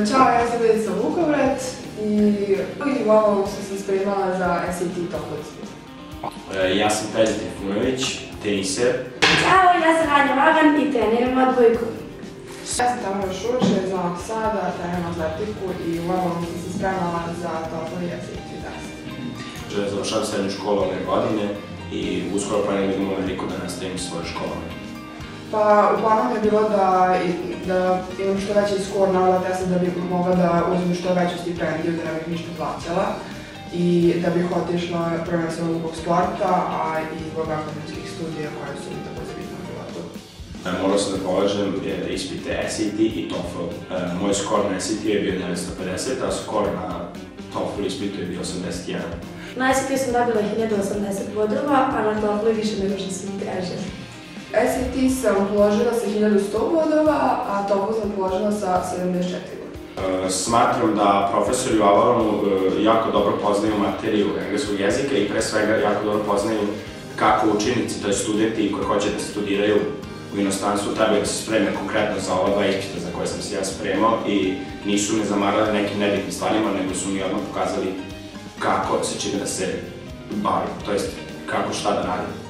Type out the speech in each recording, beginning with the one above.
Ćao, ja sam Milica Vukovrat i u ovom sam se spremala za SAT TOEFL ispit. Ja sam Peđa Trifunović, teniser. Ćao, ja sam Radnja Vagan i treniram odbojku. Ja sam Tamara Šuše iz Novog Sada, treniram atletiku i u ovom sam se spremala za TOEFL i SAT test. Završavam srednju školu ove godine i uskoro planiram idem u Ameriku da nastavim svoje školovanje. Pa, u planu mi je bilo da imam što veći skor na ova testa da bih mogla da uzmem što veću stipendiju, da ne bih ništa plaćala i da bih otišla prvenstveno zbog sporta, a i zbog akademskih studija koje su mi takođe bitne u životu. Morao sam da polažem ispite SAT i TOEFL. Moj skor na SAT je bio 950, a skor na TOEFL ispitu je bio 81. Na SAT sam dobila 1080 bodova, a na TOEFL više nego što sam tražila. SAT sam položila sa 1100 bodova, a TOEFL sam položila sa 74 bodova. Smatram da profesori u Avalonu jako dobro poznaju materiju engleskog jezika i pre svega jako dobro poznaju kako učenici, to je studenti koji hoće da studiraju u inostranstvu, trebaju da se spreme konkretno za ova dva ispita za koje sam se ja spremao i nisu me zamarali nekim nebitnim stvarima, nego su mi odmah pokazali kako se čini da se bavim, to jest kako šta da radim.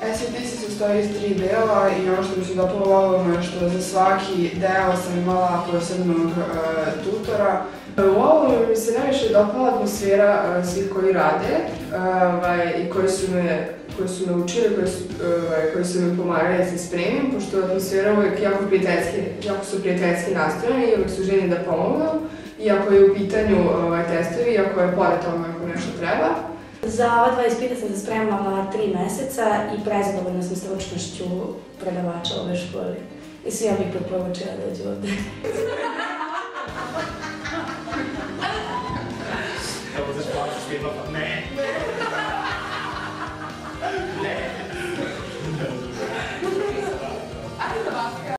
SAT se sastoji iz 3 dela i ono što mi se dopalo u ovom je što za svaki deo sam imala posebnog tutora. U ovom mi se najviše dopala atmosfera svih koji rade i koji su me učili, koji su me pomagali da se spremim, pošto je atmosfera uvijek jako su prijateljski nastrojeni i uvijek su željni da pomognu, iako je u pitanju testovi, iako je pored toga ako nešto treba. Za ova dva ispita sam se spremala 3 meseca i prezadovoljna sam stručnošću predavača ove škole. I svi ja bih preporučila da dođu ovde.